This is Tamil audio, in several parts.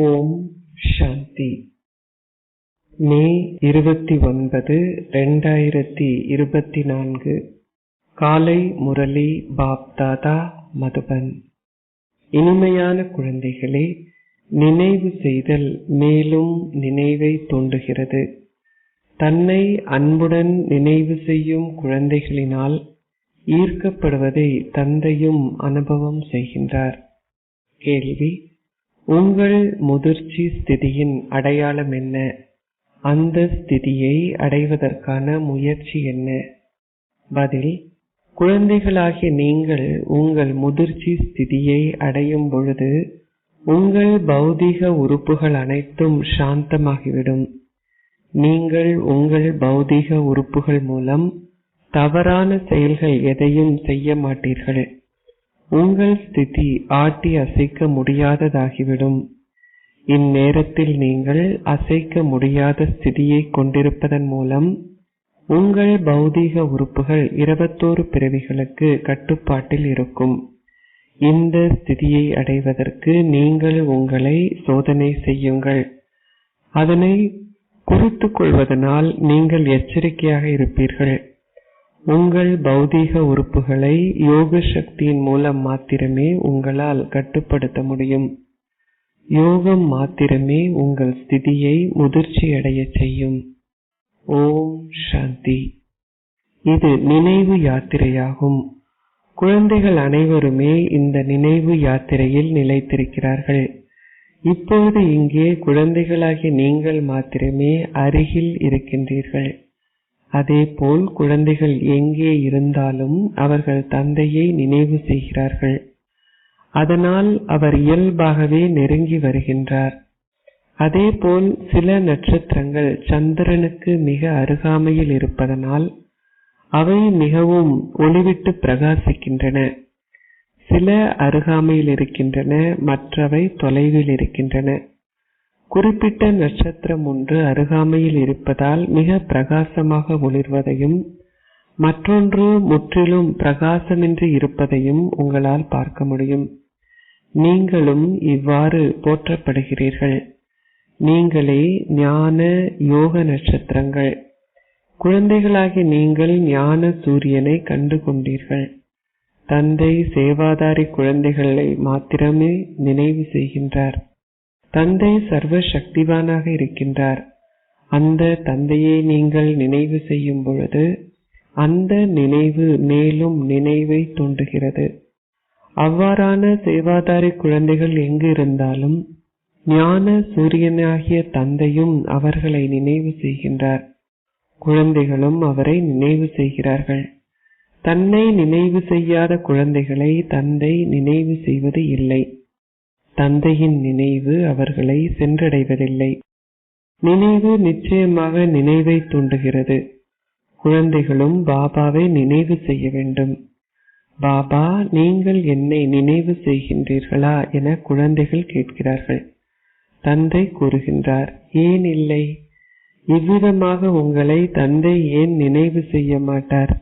ஓம் சாந்தி. மே 29, 2024 காலை முரளி பாப்தாதா மதுபன். இனிமையான குழந்தைகளே, நினைவு செய்தல் மேலும் நினைவை தூண்டுகிறது. தன்னை அன்புடன் நினைவு செய்யும் குழந்தைகளினால் ஈர்க்கப்படுவதை தந்தையும் அனுபவம் செய்கின்றார். கேள்வி: உங்கள் முதிர்ச்சி ஸ்திதியின் அடையாளம் என்ன? அந்த ஸ்திதியை அடைவதற்கான முயற்சி என்ன? பதில்: குழந்தைகளாகிய நீங்கள் உங்கள் முதிர்ச்சி ஸ்திதியை அடையும் பொழுது உங்கள் பௌதீக உறுப்புகள் அனைத்தும் சாந்தமாகிவிடும். நீங்கள் உங்கள் பௌதீக உறுப்புகள் மூலம் தவறான செயல்கள் எதையும் செய்ய மாட்டீர்கள். உங்கள் ஸ்திதி ஆட்டி அசைக்க முடியாததாகிவிடும். இந்நேரத்தில் நீங்கள் அசைக்க முடியாத ஸ்திதியை கொண்டிருப்பதன் மூலம் உங்கள் பௌதீக உறுப்புகள் 21 பிறவிகளுக்கு கட்டுப்பாட்டில் இருக்கும். இந்த ஸ்திதியை அடைவதற்கு நீங்கள் உங்களை சோதனை செய்யுங்கள். அதனை குறித்து கொள்வதனால் நீங்கள் எச்சரிக்கையாக இருப்பீர்கள். உங்கள் பௌதீக உறுப்புகளை யோக சக்தியின் மூலம் மாத்திரமே உங்களால் கட்டுப்படுத்த முடியும். யோகம் மாத்திரமே உங்கள் ஸ்திதியை முதிர்ச்சியடைய செய்யும். ஓம் சாந்தி. இது நினைவு யாத்திரையாகும். குழந்தைகள் அனைவருமே இந்த நினைவு யாத்திரையில் நிலைத்திருக்கிறார்கள். இப்பொழுது இங்கே குழந்தைகளாகிய நீங்கள் மாத்திரமே அருகில் இருக்கின்றீர்கள். அதேபோல் குழந்தைகள் எங்கே இருந்தாலும் அவர்கள் தந்தையை நினைவு செய்கிறார்கள். அதனால் அவர் இயல்பாகவே நெருங்கி வருகின்றார். அதேபோல் சில நட்சத்திரங்கள் சந்திரனுக்கு மிக அருகாமையில் இருப்பதனால் அவை மிகவும் ஒளிவிட்டு பிரகாசிக்கின்றன. சில அருகாமையில் இருக்கின்றன, மற்றவை தொலைவில் இருக்கின்றன. குறிப்பிட்ட நட்சத்திரம் ஒன்று அருகாமையில் இருப்பதால் மிக பிரகாசமாக ஒளிர்வதையும் மற்றொன்று முற்றிலும் பிரகாசமின்றி இருப்பதையும் உங்களால் பார்க்க முடியும். நீங்களும் இவ்வாறு போற்றப்படுகிறீர்கள். நீங்களே ஞான யோக நட்சத்திரங்கள். குழந்தைகளாகி நீங்கள் ஞான சூரியனை கண்டு கொண்டீர்கள். தந்தை சேவாதாரி குழந்தைகளை மாத்திரமே நினைவு செய்கின்றார். தந்தை சர்வ சக்திவானாக இருக்கின்றார். அந்த தந்தையை நீங்கள் நினைவு செய்யும் பொழுது அந்த நினைவு மேலும் நினைவை தூண்டுகிறது. அவ்வாறான சேவாதாரி குழந்தைகள் எங்கு இருந்தாலும் ஞான சூரியனாகிய தந்தையும் அவர்களை நினைவு செய்கின்றார். குழந்தைகளும் அவரை நினைவு செய்கிறார்கள். தன்னை நினைவு செய்யாத குழந்தைகளை தந்தை நினைவு செய்வது இல்லை. தந்தையின் நினைவு அவர்களை சென்றடைவதில்லை. நினைவு நிச்சயமாக நினைவை தூண்டுகிறது. குழந்தைகளும் பாபாவை நினைவு செய்ய வேண்டும். பாபா, நீங்கள் என்னை நினைவு செய்கின்றீர்களா என குழந்தைகள் கேட்கிறார்கள். தந்தை கூறுகின்றார், ஏன் இல்லை? இவ்விதமாக உங்களை தந்தை ஏன் நினைவு செய்ய மாட்டார்?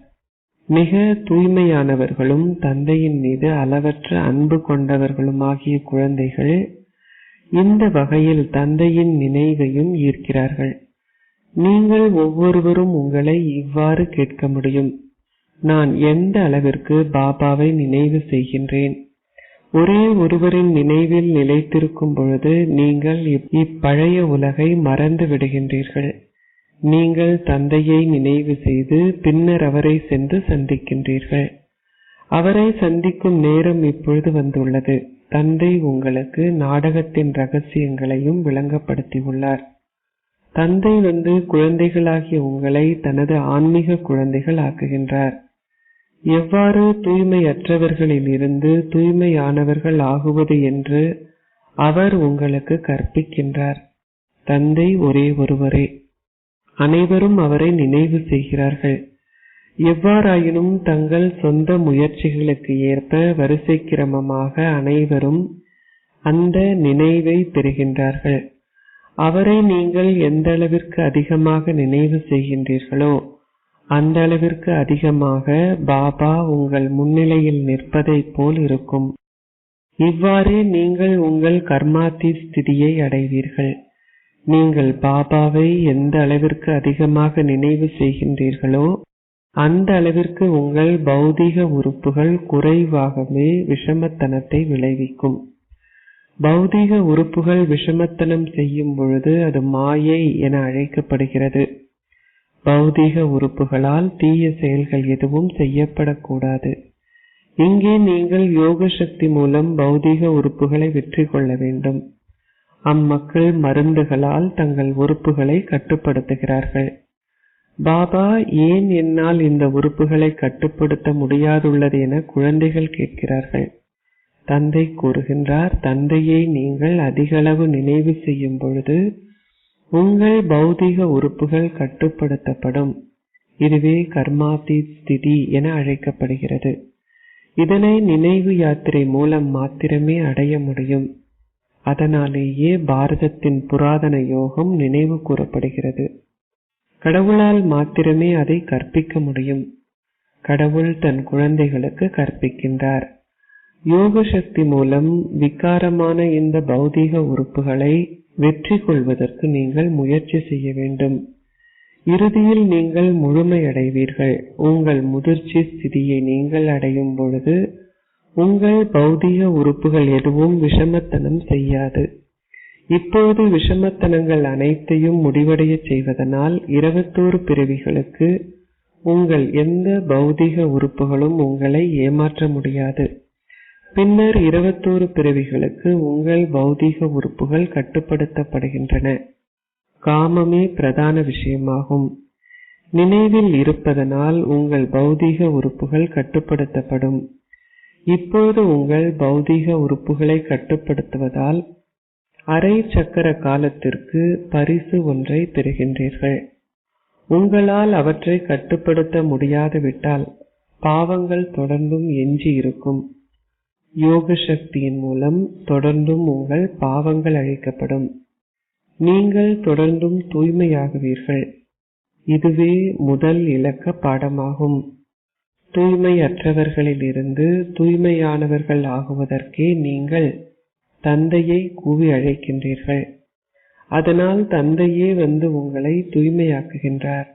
மிக தூய்மையானவர்களும் தந்தையின் மீது அளவற்ற அன்பு கொண்டவர்களுமாகிய குழந்தைகள் இந்த வகையில் தந்தையின் நினைவையும் ஈர்க்கிறார்கள். நீங்கள் ஒவ்வொருவரும் உங்களை இவ்வாறு கேட்க முடியும், நான் எந்த அளவிற்கு பாபாவை நினைவு செய்கின்றேன்? ஒரே ஒருவரின் நினைவில் நிலைத்திருக்கும் பொழுது நீங்கள் இப்பழைய உலகை மறந்து விடுகின்றீர்கள். நீங்கள் தந்தையை நினைவு செய்து பின்னர் அவரை சென்று சந்திக்கின்றீர்கள். அவரை சந்திக்கும் நேரம் இப்பொழுது வந்துள்ளது. தந்தை உங்களுக்கு நாடகத்தின் ரகசியங்களையும் விளங்கப்படுத்தியுள்ளார். தந்தை வந்து குழந்தைகளாகிய உங்களை தனது ஆன்மீக குழந்தைகள் ஆக்குகின்றார். எவ்வாறு தூய்மையற்றவர்களில் இருந்து தூய்மையானவர்கள் ஆகுவது என்று அவர் உங்களுக்கு கற்பிக்கின்றார். தந்தை ஒரே ஒருவரே. அனைவரும் அவரை நினைவு செய்கிறார்கள். எவ்வாறாயினும் தங்கள் சொந்த முயற்சிகளுக்கு ஏற்ப வரிசை கிரமமாக அனைவரும் அந்த நினைவை பெறுகின்றார்கள். அவரை நீங்கள் எந்த அளவிற்கு அதிகமாக நினைவு செய்கின்றீர்களோ அந்த அளவிற்கு அதிகமாக பாபா உங்கள் முன்னிலையில் நிற்பதை போல் இருக்கும். இவ்வாறே நீங்கள் உங்கள் கர்மாதி ஸ்திதியை அடைவீர்கள். நீங்கள் பாபாவை எந்த அளவிற்கு அதிகமாக நினைவு செய்கின்றீர்களோ அந்த அளவிற்கு உங்கள் பௌதிக உறுப்புகள் குறைவாகவே விஷமத்தனத்தை விளைவிக்கும். பௌதிக உறுப்புகள் விஷமத்தனம் செய்யும் பொழுது அது மாயை என அழைக்கப்படுகிறது. பௌதிக உறுப்புகளால் தீய செயல்கள் எதுவும் செய்யப்படக்கூடாது. இங்கே நீங்கள் யோக சக்தி மூலம் பௌதிக உறுப்புகளை வெற்றி கொள்ள வேண்டும். அம்மக்கள் மருந்துகளால் தங்கள் உறுப்புகளை கட்டுப்படுத்துகிறார்கள். பாபா, ஏன் என்னால் இந்த உறுப்புகளை கட்டுப்படுத்த முடியாதுள்ளது என குழந்தைகள் கேட்கிறார்கள். தந்தை கூறுகின்றார், தந்தையை நீங்கள் அதிகளவு நினைவு செய்யும் பொழுது உங்கள் பௌதிக உறுப்புகள் கட்டுப்படுத்தப்படும். இதுவே கர்மாதி ஸ்திதி என அழைக்கப்படுகிறது. இதனை நினைவு யாத்திரை மூலம் மாத்திரமே அடைய முடியும். அதனாலேயே பாரதத்தின் புராதன யோகம் நினைவு கூறப்படுகிறது. கடவுளால் மாத்திரமே அதை கற்பிக்க முடியும். கடவுள் தன் குழந்தைகளுக்கு கற்பிக்கின்றார். யோக சக்தி மூலம் விகாரமான இந்த பௌதீக உறுப்புகளை வெற்றி கொள்வதற்கு நீங்கள் முயற்சி செய்ய வேண்டும். இறுதியில் நீங்கள் முழுமையடைவீர்கள். உங்கள் முதிர்ச்சி ஸ்திதியை நீங்கள் அடையும் பொழுது உங்கள் பௌதீக உறுப்புகள் எதுவும் விஷமத்தனம் செய்யாது. இப்போது விஷமத்தனங்கள் அனைத்தையும் முடிவடைய செய்வதனால் 21 பிறவிகளுக்கு உங்கள் எந்த பௌதீக உறுப்புகளும் உங்களை ஏமாற்ற முடியாது. பின்னர் 21 பிறவிகளுக்கு உங்கள் பௌதீக உறுப்புகள் கட்டுப்படுத்தப்படுகின்றன. காமமே பிரதான விஷயமாகும். நினைவில் இருப்பதனால் உங்கள் பௌதீக உறுப்புகள் கட்டுப்படுத்தப்படும். இப்போது உங்கள் பௌதீக உறுப்புகளை கட்டுப்படுத்துவதால் அரை சக்கர காலத்திற்கு பரிசு ஒன்றை பெறுகின்றீர்கள். உங்களால் அவற்றை கட்டுப்படுத்த முடியாதுவிட்டால் பாவங்கள் தொடர்ந்தும் எஞ்சி இருக்கும். யோக சக்தியின் மூலம் தொடர்ந்தும் உங்கள் பாவங்கள் அழிக்கப்படும். நீங்கள் தொடர்ந்தும் தூய்மையாகுவீர்கள். இதுவே முதல் இலக்க பாடமாகும். தூய்மையற்றவர்களிலிருந்து தூய்மையானவர்கள் ஆகுவதற்கே நீங்கள் தந்தையை கூவி அழைக்கின்றீர்கள். அதனால் தந்தையே வந்து உங்களை தூய்மையாக்குகின்றார்.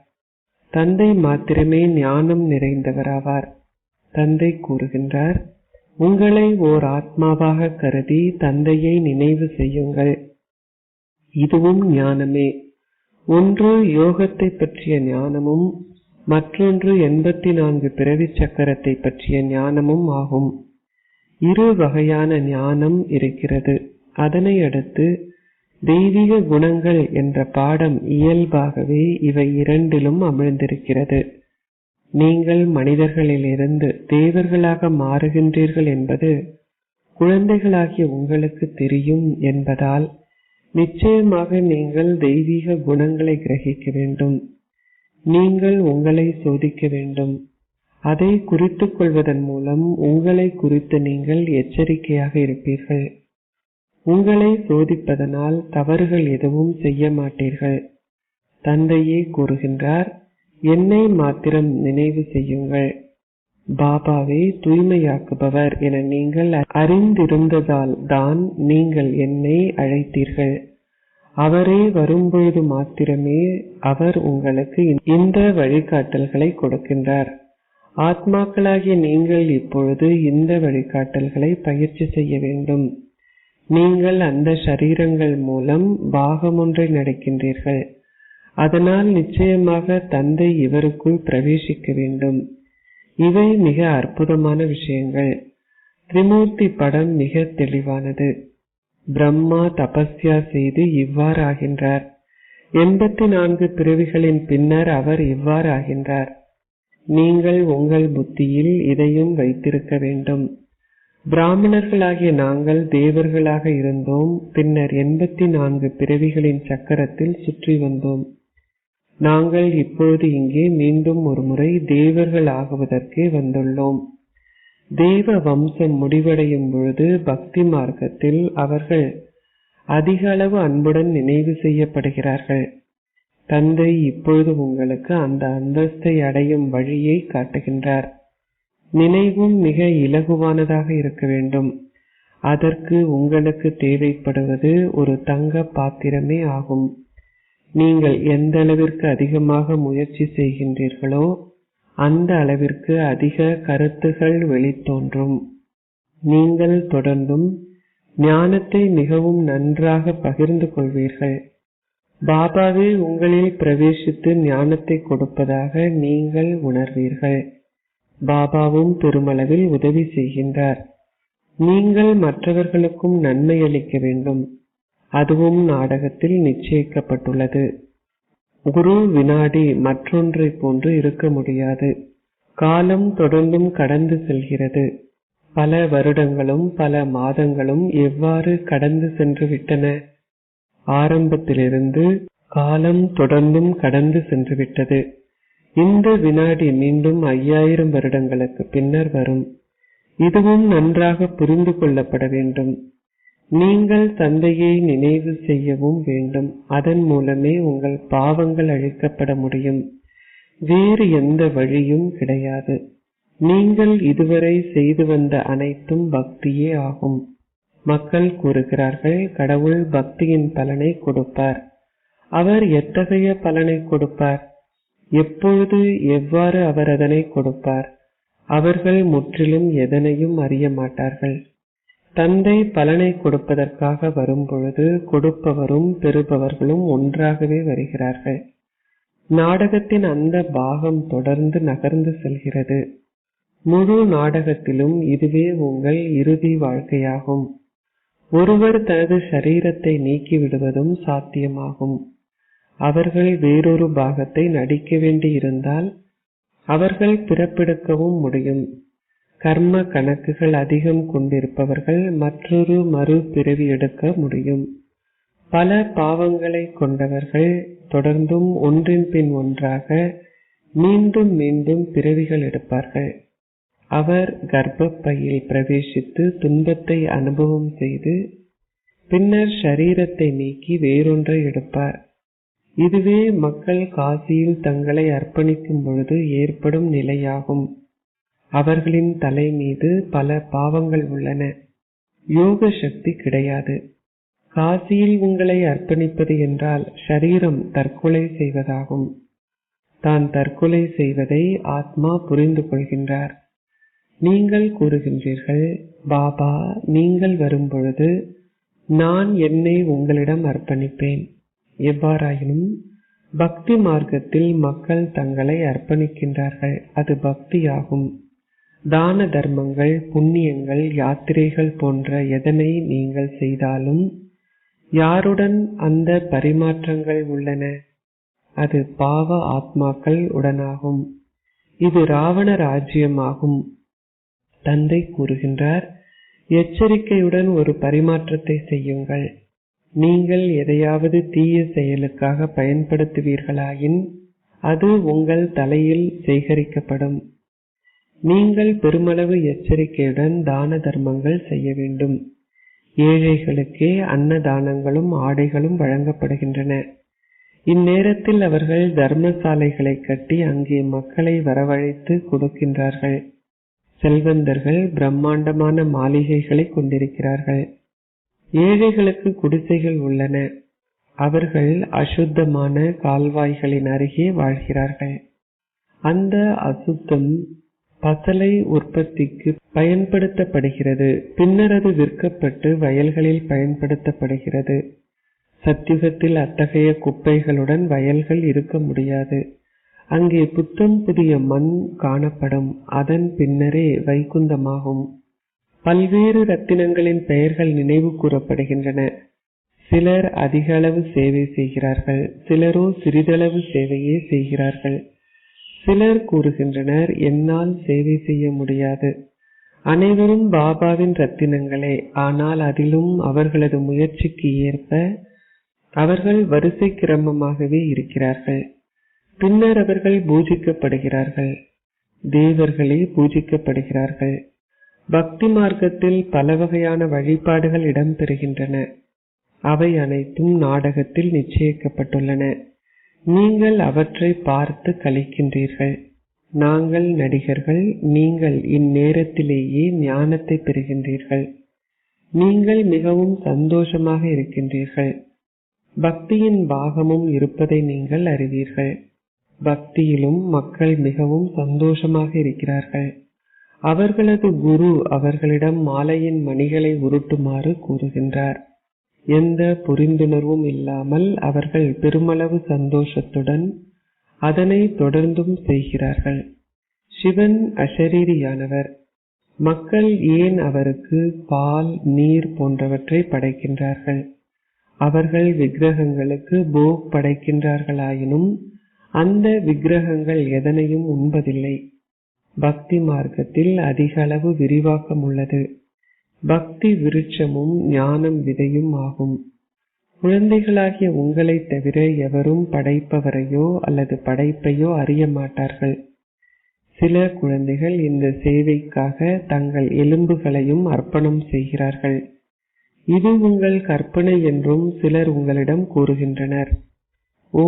தந்தை மாத்திரமே ஞானம் நிறைந்தவராவார். தந்தை கூறுகின்றார், உங்களை ஓர் ஆத்மாவாக கருதி தந்தையை நினைவு செய்யுங்கள். இதுவும் ஞானமே. ஒன்று யோகத்தை பற்றிய ஞானமும் மற்றொன்று 84 பிறவி சக்கரத்தை பற்றிய ஞானமும் ஆகும். இரு வகையான ஞானம் இருக்கிறது. அதனை அடுத்து தெய்வீக குணங்கள் என்ற பாடம் இயல்பாகவே இவை இரண்டிலும் அமிழ்ந்திருக்கிறது. நீங்கள் மனிதர்களிலிருந்து தேவர்களாக மாறுகின்றீர்கள் என்பது குழந்தைகளாகிய உங்களுக்கு தெரியும் என்பதால் நிச்சயமாக நீங்கள் தெய்வீக குணங்களை கிரகிக்க வேண்டும். நீங்கள் உங்களை சோதிக்க வேண்டும். அதை குறித்துக் கொள்வதன் மூலம் உங்களை குறித்து நீங்கள் எச்சரிக்கையாக இருப்பீர்கள். உங்களை சோதிப்பதனால் தவறுகள் எதுவும் செய்ய மாட்டீர்கள். தந்தையே கூறுகின்றார், என்னை மாத்திரம் நினைவு செய்யுங்கள். பாபாவே தூய்மையாக்குபவர் என நீங்கள் அறிந்திருந்ததால் தான் நீங்கள் என்னை அழைத்தீர்கள். அவரே வரும்பொழுது மாத்திரமே அவர் உங்களுக்கு இந்த வழிகாட்டல்களை கொடுக்கின்றார். ஆத்மாக்களாகிய நீங்கள் இப்பொழுது இந்த வழிகாட்டல்களை பயிற்சி செய்ய வேண்டும். நீங்கள் அந்த ஷரீரங்கள் மூலம் பாகம் ஒன்றை நடக்கின்றீர்கள். அதனால் நிச்சயமாக தந்தை இவருக்குள் பிரவேசிக்க வேண்டும். இவை மிக அற்புதமான விஷயங்கள். திரிமூர்த்தி படம் மிக தெளிவானது. பிரம்மா தபஸ்யா செய்து இவ்வாறு ஆகின்றார். 84 பிறவிகளின் பின்னர் அவர் இவ்வாறு ஆகின்றார். நீங்கள் உங்கள் புத்தியில் இதையும் வைத்திருக்க வேண்டும். பிராமணர்களாகிய நாங்கள் தேவர்களாக இருந்தோம். பின்னர் 84 பிறவிகளின் சக்கரத்தில் சுற்றி வந்தோம். நாங்கள் இப்பொழுது இங்கே மீண்டும் ஒரு முறை தேவர்கள் ஆகுவதற்கே வந்துள்ளோம். தேவ வம்சம் முடிவடையும் பொழுது பக்தி மார்க்கத்தில் அவர்கள் அதிக அளவு அன்புடன் நினைவு செய்யப்படுகிறார்கள். தந்தை இப்பொழுது உங்களுக்கு அந்த அந்தஸ்தை அடையும் வழியை காட்டுகின்றார். நினைவும் மிக இலகுவானதாக இருக்க வேண்டும். அதற்கு உங்களுக்கு தேவைப்படுவது ஒரு தங்க பாத்திரமே ஆகும். நீங்கள் எந்த அளவிற்கு அதிகமாக முயற்சி செய்கின்றீர்களோ அந்த அளவிற்கு அதிக கருத்துகள் வெளித்தோன்றும். நீங்கள் தொடர்ந்தும் ஞானத்தை மிகவும் நன்றாக பகிர்ந்து கொள்வீர்கள். பாபாவே உங்களில் பிரவேசித்து ஞானத்தை கொடுப்பதாக நீங்கள் உணர்வீர்கள். பாபாவும் பெருமளவில் உதவி செய்கின்றார். நீங்கள் மற்றவர்களுக்கும் நன்மை அளிக்க வேண்டும். அதுவும் நாடகத்தில் நிச்சயிக்கப்பட்டுள்ளது. ஒரு வினாடி மற்றொன்றை போன்று இருக்க முடியாது. காலம் தொடர்ந்தும் கடந்து செல்கிறது. பல வருடங்களும் பல மாதங்களும் எவ்வாறு கடந்து சென்று விட்டன? ஆரம்பத்திலிருந்து காலம் தொடர்ந்தும் கடந்து சென்று விட்டது. இந்த வினாடி மீண்டும் 5000 வருடங்களுக்கு பின்னர் வரும். இதுவும் நன்றாக புரிந்து கொள்ளப்பட வேண்டும். நீங்கள் தந்தையை நினைவு செய்யவும் வேண்டும். அதன் மூலமே உங்கள் பாவங்கள் அழிக்கப்பட முடியும். வேறு எந்த வழியும் கிடையாது. நீங்கள் இதுவரை செய்து வந்த அனைத்தும் பக்தியே ஆகும். மக்கள் கூறுகிறார்கள், கடவுள் பக்தியின் பலனை கொடுப்பார். அவர் எத்தகைய பலனை கொடுப்பார்? எப்பொழுது, எவ்வாறு அவர் அதனை கொடுப்பார்? அவர்கள் முற்றிலும் எதனையும் அறிய மாட்டார்கள். தந்தை பலனை கொடுப்பதற்காக வரும்பொழுது கொடுப்பவரும் பெறுபவர்களும் ஒன்றாகவே வருகிறார்கள். நாடகத்தின் அந்த பாகம் தொடர்ந்து நகர்ந்து செல்கிறது. முழு நாடகத்திலும் இதுவே உங்கள் இறுதி வாழ்க்கையாகும். ஒருவர் தனது சரீரத்தை நீக்கிவிடுவதும் சாத்தியமாகும். அவர்கள் வேறொரு பாகத்தை நடிக்க வேண்டி இருந்தால் அவர்கள் பிறப்பெடுக்கவும் முடியும். கர்ம கணக்குகள் அதிகம் கொண்டிருப்பவர்கள் மற்றொரு மறுபிறவி எடுக்க முடியும். பல பாவங்களை கொண்டவர்கள் தொடர்ந்தும் ஒன்றின் பின் ஒன்றாக மீண்டும் மீண்டும் பிறவிகள் எடுப்பார்கள். அவர் கர்ப்பப்பையில் பிரவேசித்து துன்பத்தை அனுபவம் செய்து பின்னர் ஷரீரத்தை நீக்கி வேறொன்றை எடுப்பார். இதுவே மக்கள் காசியில் தங்களை அர்ப்பணிக்கும் பொழுது ஏற்படும் நிலையாகும். அவர்களின் தலை மீது பல பாவங்கள் உள்ளன. யோக சக்தி கிடையாது. காசியில் உங்களை அர்ப்பணிப்பது என்றால் ஷரீரம் தற்கொலை செய்வதாகும். தான் தற்கொலை செய்வதை ஆத்மா புரிந்து கொள்கின்றார். நீங்கள் கூறுகின்றீர்கள், பாபா, நீங்கள் வரும்பொழுது நான் என்னை உங்களிடம் அர்ப்பணிப்பேன். எவ்வாறாயினும் பக்தி மார்க்கத்தில் மக்கள் தங்களை அர்ப்பணிக்கின்றார்கள். அது பக்தியாகும். தான தர்மங்கள், புண்ணியங்கள், யாத்திரைகள் போன்ற எதனை நீங்கள் செய்தாலும் யாருடன் அந்த பரிமாற்றங்கள் உள்ளன? அது பாவ ஆத்மாக்கள் உடனாகும். இது ராவண ராஜ்யமாகும். தந்தை கூறுகின்றார், எச்சரிக்கையுடன் ஒரு பரிமாற்றத்தை செய்யுங்கள். நீங்கள் எதையாவது தீய செயலுக்காக பயன்படுத்துவீர்களாயின் அது உங்கள் தலையில் சேகரிக்கப்படும். நீங்கள் பெருமளவு எச்சரிக்கையுடன் தான தர்மங்கள் செய்ய வேண்டும். ஏழைகளுக்கே அன்னதானங்களும் ஆடைகளும் வழங்கப்படுகின்றன. இந்நேரத்தில் அவர்கள் தர்மசாலைகளை கட்டி அங்கே மக்களை வரவழைத்து கொடுக்கின்றார்கள். செல்வந்தர்கள் பிரம்மாண்டமான மாளிகைகளை கொண்டிருக்கிறார்கள். ஏழைகளுக்கு குடிசைகள் உள்ளன. அவர்கள் அசுத்தமான கால்வாய்களின் அருகே வாழ்கிறார்கள். அந்த அசுத்தம் பசலை உற்பத்திக்கு பயன்படுத்தப்படுகிறது. பின்னர் அது விற்கப்பட்டு வயல்களில் பயன்படுத்தப்படுகிறது. சத்யுகத்தில் அத்தகைய குப்பைகளுடன் வயல்கள் இருக்க முடியாது. அங்கே புத்தம் புதிய மண் காணப்படும். அதன் பின்னரே வைகுந்தமாகும். பல்வேறு ரத்தினங்களின் பெயர்கள் நினைவு கூறப்படுகின்றன. சிலர் அதிக அளவு சேவை செய்கிறார்கள், சிலரோ சிறிதளவு சேவையே செய்கிறார்கள். சிலர் கூறுகின்றனர், என்னால் சேவை செய்ய முடியாது. அனைவரும் பாபாவின் ரத்தினங்களே. ஆனால் அதிலும் அவர்களது முயற்சிக்கு ஏற்ப அவர்கள் வரிசை கிரமமாகவே இருக்கிறார்கள். பின்னர் அவர்கள் பூஜிக்கப்படுகிறார்கள். தேவர்களே பூஜிக்கப்படுகிறார்கள். பக்தி மார்க்கத்தில் பல வகையான வழிபாடுகள் இடம்பெறுகின்றன. அவை அனைத்தும் நாடகத்தில் நிச்சயிக்கப்பட்டுள்ளன. நீங்கள் அவற்றை பார்த்து கழிக்கின்றீர்கள். நாங்கள் நடிகர்கள். நீங்கள் இந்நேரத்திலேயே ஞானத்தை பெறுகின்றீர்கள். நீங்கள் மிகவும் சந்தோஷமாக இருக்கின்றீர்கள். பக்தியின் பாகமும் இருப்பதை நீங்கள் அறிவீர்கள். பக்தியிலும் மக்கள் மிகவும் சந்தோஷமாக இருக்கிறார்கள். அவர்களது குரு அவர்களிடம் மாலையின் மணிகளை உருட்டுமாறு கூறுகின்றார். எந்த புரிந்துணர்வும் இல்லாமல் அவர்கள் பெருமளவு சந்தோஷத்துடன் அதனை தொடர்ந்தும் செய்கிறார்கள். சிவன் அசரீரியானவர். மக்கள் ஏன் அவருக்கு பால், நீர் போன்றவற்றை படைக்கின்றார்கள்? அவர்கள் விக்கிரகங்களுக்கு போக் படைக்கின்றார்களாயினும் அந்த விக்கிரகங்கள் எதனையும் உண்பதில்லை. பக்தி மார்க்கத்தில் அதிக அளவு விரிவாக்கம் உள்ளது. பக்தி விருட்சமும் ஞானம் விதையும் ஆகும். குழந்தைகளாகிய உங்களை தவிர எவரும் படைப்பவரையோ அல்லது படைப்பையோ அறிய மாட்டார்கள். சில குழந்தைகள் இந்த சேவைக்காக தங்கள் எலும்புகளையும் அர்ப்பணம் செய்கிறார்கள். இது உங்கள் கற்பனை என்றும் சிலர் உங்களிடம் கூறுகின்றனர். ஓ,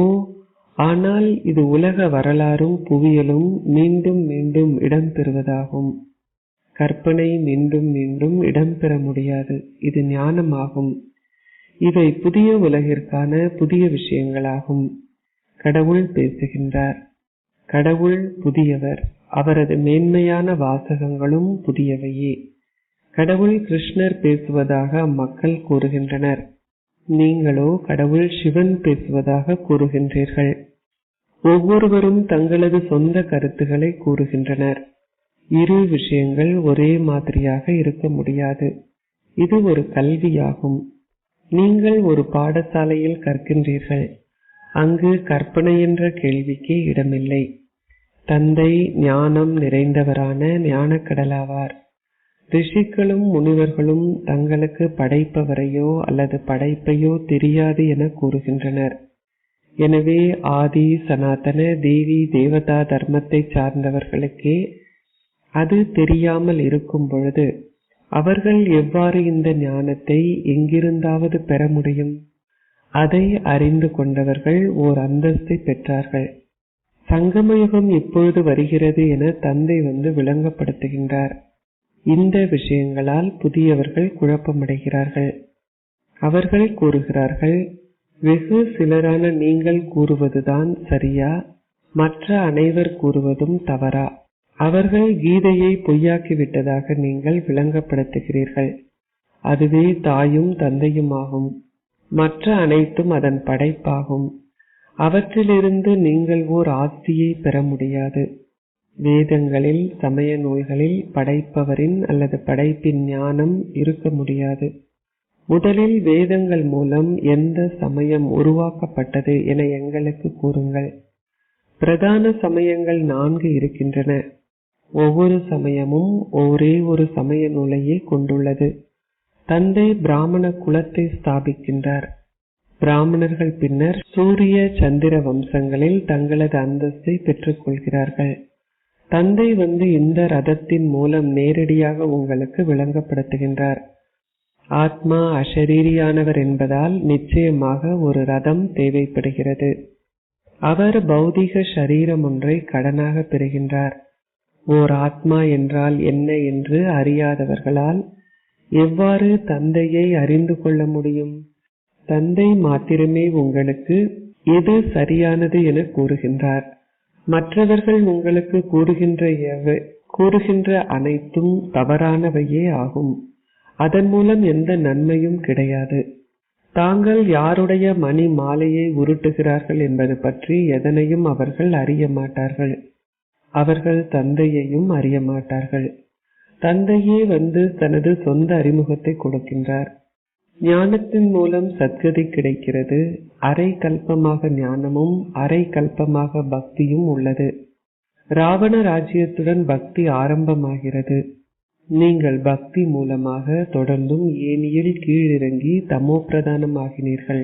ஆனால் இது உலக வரலாறும் புவியலும் மீண்டும் மீண்டும் இடம்பெறுவதாகும். கற்பனை மீண்டும் மீண்டும் இடம்பெற முடியாது. இது ஞானமாகும். இவை புதிய உலகிற்கான புதிய விஷயங்களாகும். கடவுள் பேசுகின்றார். கடவுள் புதியவர். அவரது மேன்மையான வாசகங்களும் புதியவையே. கடவுள் கிருஷ்ணர் பேசுவதாக அம்மக்கள் கூறுகின்றனர். நீங்களோ கடவுள் சிவன் பேசுவதாக கூறுகின்றீர்கள். ஒவ்வொருவரும் தங்களது சொந்த கருத்துக்களை கூறுகின்றனர். இரு விஷயங்கள் ஒரே மாதிரியாக இருக்க முடியாது. இது ஒரு கல்வியாகும். நீங்கள் ஒரு பாடசாலையில் கற்கின்றீர்கள். அங்கு கற்பனை என்ற கேள்விக்கு இடமில்லை. தந்தை ஞானம் நிறைந்தவரான ஞானக்கடலாவார். ரிஷிகளும் முனிவர்களும் தங்களுக்கு படைப்பவரையோ அல்லது படைப்பையோ தெரியாது என கூறுகின்றனர். எனவே ஆதி சனாதன தேவி தேவதா தர்மத்தை சார்ந்தவர்களுக்கே அது தெரியாமல் இருக்கும் பொழுது அவர்கள் எவ்வாறு இந்த ஞானத்தை எங்கிருந்தாவது பெற முடியும்? அதை அறிந்து கொண்டவர்கள் ஓர் அந்தஸ்தை பெற்றார்கள். சங்கமயுகம் இப்பொழுது வருகிறது என தந்தை வந்து விளங்கப்படுத்துகின்றார். இந்த விஷயங்களால் புதியவர்கள் குழப்பமடைகிறார்கள். அவர்கள் கூறுகிறார்கள், வெகு சிலரான நீங்கள் கூறுவதுதான் சரியா, மற்ற அனைவர் கூறுவதும் தவறா? அவர்கள் கீதையை பொய்யாக்கிவிட்டதாக நீங்கள் விளங்கப்படுத்துகிறீர்கள். அதுவே தாயும் தந்தையுமாகும். மற்ற அனைத்தும் அதன் படைப்பாகும். அவற்றிலிருந்து நீங்கள் ஓர் ஆஸ்தியை பெற முடியாது. வேதங்களில், சமய நூல்களில் படைப்பவரின் அல்லது படைப்பின் ஞானம் இருக்க முடியாது. முதலில் வேதங்கள் மூலம் எந்த சமயம் உருவாக்கப்பட்டது என எங்களுக்கு கூறுங்கள். பிரதான சமயங்கள் 4 இருக்கின்றன. ஒவ்வொரு சமயமும் ஒரே ஒரு சமய நூலையே கொண்டுள்ளது. தந்தை பிராமண குலத்தை ஸ்தாபிக்கின்றார். பிராமணர்கள் பின்னர் சூரிய சந்திர வம்சங்களில் தங்களது அந்தஸ்தை பெற்றுக் கொள்கிறார்கள். தந்தை வந்து இந்த ரதத்தின் மூலம் நேரடியாக உங்களுக்கு விளங்கப்படுத்துகின்றார். ஆத்மா அஷரீரியானவர் என்பதால் நிச்சயமாக ஒரு ரதம் தேவைப்படுகிறது. அவர் பௌதிக சரீரம் ஒன்றை கடனாக பெறுகின்றார். ஓர் ஆத்மா என்றால் என்ன என்று அறியாதவர்களால் எவ்வாறு தந்தையை அறிந்து கொள்ள முடியும்? தந்தை மாத்திரமே உங்களுக்கு எது சரியானது என கூறுகின்றார். மற்றவர்கள் உங்களுக்கு கூறுகின்ற அனைத்தும் தவறானவையே ஆகும். அதன் மூலம் எந்த நன்மையும் கிடையாது. தாங்கள் யாருடைய மணி மாலையை உருட்டுகிறார்கள் என்பது பற்றி எதனையும் அவர்கள் அறிய மாட்டார்கள். அவர்கள் தந்தையையும் அறிய மாட்டார்கள். தந்தையே வந்து தனது சொந்த அறிமுகத்தை கொடுக்கின்றார். ஞானத்தின் மூலம் சத்கதி கிடைக்கிறது. அரை கல்பமாக ஞானமும் அரை கல்பமாக பக்தியும் உள்ளது. ராவண ராஜ்யத்துடன் பக்தி ஆரம்பமாகிறது. நீங்கள் பக்தி மூலமாக தொடர்ந்தும் ஏனியில் கீழிறங்கி தமோ பிரதானம் ஆகினீர்கள்.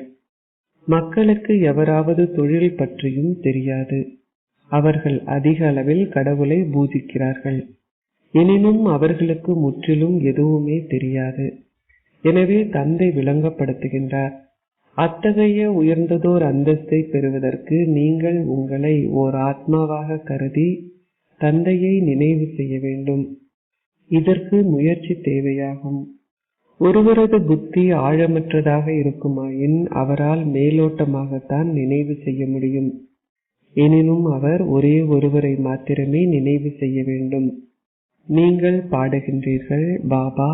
மக்களுக்கு எவராவது தொழில் பற்றியும் தெரியாது. அவர்கள் அதிக அளவில் கடவுளை பூஜிக்கிறார்கள். எனினும் அவர்களுக்கு முற்றிலும் எதுவுமே தெரியாது. எனவே தந்தை விளங்கப்படுத்துகின்றார். அத்தகைய உயர்ந்ததோர் அந்தஸ்தை பெறுவதற்கு நீங்கள் உங்களை ஓர் ஆத்மாவாக கருதி தந்தையை நினைவு செய்ய வேண்டும். இதற்கு முயற்சி தேவையாகும். ஒருவரது புத்தி ஆழமற்றதாக இருக்குமாயின் அவரால் மேலோட்டமாகத்தான் நினைவு செய்ய முடியும். எனினும் அவர் ஒரே ஒருவரை மாத்திரமே நினைவு செய்ய வேண்டும். நீங்கள் பாடுகின்றீர்கள், பாபா,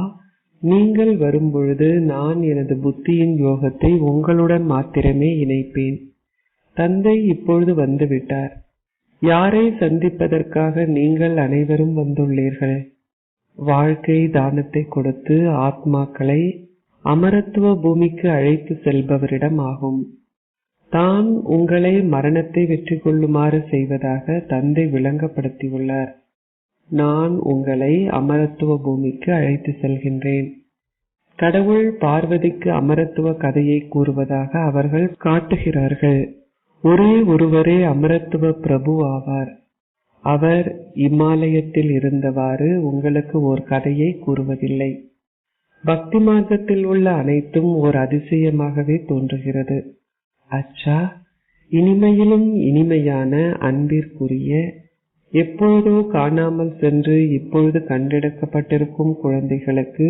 நீங்கள் வரும்பொழுது நான் எனது புத்தியின் யோகத்தை உங்களுடன் மாத்திரமே இணைப்பேன். தந்தை இப்பொழுது வந்துவிட்டார். யாரை சந்திப்பதற்காக நீங்கள் அனைவரும் வந்துள்ளீர்கள்? வாழ்க்கை தானத்தை கொடுத்து ஆத்மாக்களை அமரத்துவ பூமிக்கு அழைத்து செல்பவரிடம் ஆகும். தான் உங்களை மரணத்தை வெற்றி கொள்ளுமாறு செய்வதாக தந்தை விளங்கப்படுத்தியுள்ளார். நான் உங்களை அமரத்துவ பூமிக்கு அழைத்து செல்கின்றேன். கடவுள் பார்வதிக்கு அமரத்துவ கதையை கூறுவதாக அவர்கள் காட்டுகிறார்கள். ஒரே ஒருவரே அமரத்துவ பிரபு ஆவார். அவர் இமாலயத்தில் இருந்தவாறு உங்களுக்கு ஒரு கதையை கூறுவதில்லை. பக்தி மார்க்கத்தில் உள்ள அனைத்தும் ஒரு அதிசயமாகவே தோன்றுகிறது. அச்சா, இனிமையிலும் இனிமையான அன்பிற்குரிய, எப்பொழுதோ காணாமல் சென்று இப்பொழுது கண்டெடுக்கப்பட்டிருக்கும் குழந்தைகளுக்கு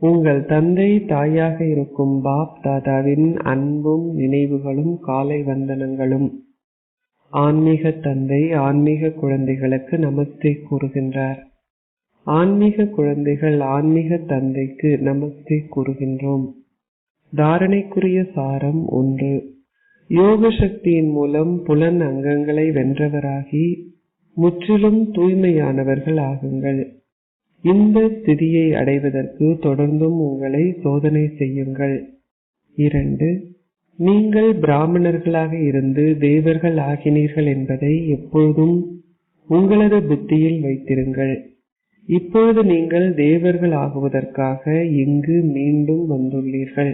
உங்கள் தந்தை தாயாக இருக்கும் பாப் தாதாவின் அன்பும் நினைவுகளும் காலை வந்தனங்களும். ஆன்மீக தந்தை ஆன்மீக குழந்தைகளுக்கு நமஸ்தே கூறுகின்றார். ஆன்மீக குழந்தைகள் ஆன்மீக தந்தைக்கு நமஸ்தே கூறுகின்றோம். தாரணைக்குரிய சாரம் 1. யோக சக்தியின் மூலம் புலன் அங்கங்களை வென்றவராகி முற்றிலும் தூய்மையானவர்கள் ஆகுங்கள். இந்த ஸ்திதியை அடைவதற்கு தொடர்ந்தும் உங்களை சோதனை செய்யுங்கள். 2. நீங்கள் பிராமணர்களாக இருந்து தேவர்கள் ஆகினீர்கள் என்பதை எப்பொழுதும் உங்களது புத்தியில் வைத்திருங்கள். இப்பொழுது நீங்கள் தேவர்கள் ஆகுவதற்காக இங்கு மீண்டும் வந்துள்ளீர்கள்.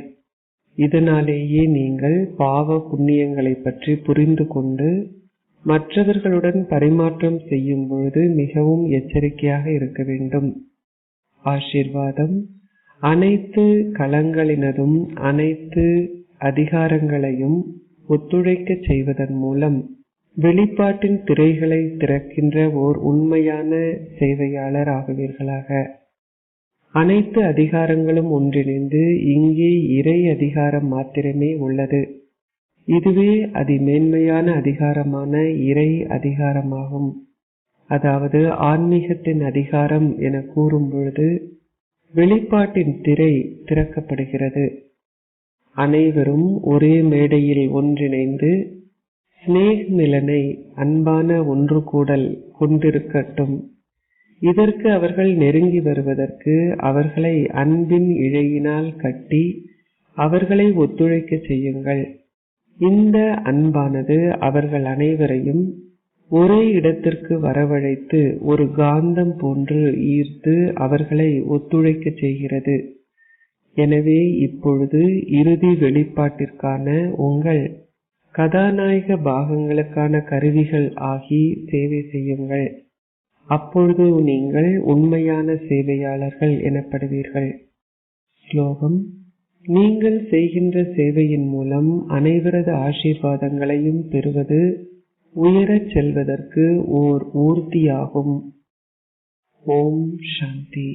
இதனாலேயே நீங்கள் பாவ புண்ணியங்களை பற்றி புரிந்து கொண்டு மற்றவர்களுடன் பரிமாற்றம் செய்யும் பொழுது மிகவும் எச்சரிக்கையாக இருக்க வேண்டும். ஆசீர்வாதம். அனைத்து களங்களினதும் அனைத்து அதிகாரங்களையும் ஒத்துழைக்க செய்வதன் மூலம் வெளிப்பாட்டின் திரைகளை திறக்கின்ற ஓர் உண்மையான சேவையாளர் ஆகுவீர்களாக. அனைத்து அதிகாரங்களும் ஒன்றிணைந்து இங்கே இறை அதிகாரம் மாத்திரமே உள்ளது. இதுவே அதிமேன்மையான அதிகாரமான இறை அதிகாரமாகும். அதாவது ஆன்மீகத்தின் அதிகாரம் என கூறும் பொழுது வெளிப்பாட்டின் திரை திறக்கப்படுகிறது. அனைவரும் ஒரே மேடையில் ஒன்றிணைந்து ஸ்நேக் மிலனை அன்பான ஒன்று கூடல் கொண்டிருக்கட்டும். இதற்கு அவர்கள் நெருங்கி வருவதற்கு அவர்களை அன்பின் இழையினால் கட்டி அவர்களை ஒத்துழைக்க செய்யுங்கள். இந்த அன்பானது அவர்கள் அனைவரையும் ஒரே இடத்திற்கு வரவழைத்து ஒரு காந்தம் போன்று ஈர்த்து அவர்களை ஒத்துழைக்க செய்கிறது. எனவே இப்பொழுது இறுதி வெளிப்பாட்டிற்கான உங்கள் கதாநாயக பாகங்களுக்கான கருவிகள் ஆகி சேவை செய்யுங்கள். அப்பொழுது நீங்கள் உண்மையான சேவையாளர்கள் எனப்படுவீர்கள். ஸ்லோகம். நீங்கள் செய்கின்ற சேவையின் மூலம் அனைவரது ஆசீர்வாதங்களையும் பெறுவது உயரச் செல்வதற்கு ஓர் ஊர்தியாகும். ஓம் சாந்தி.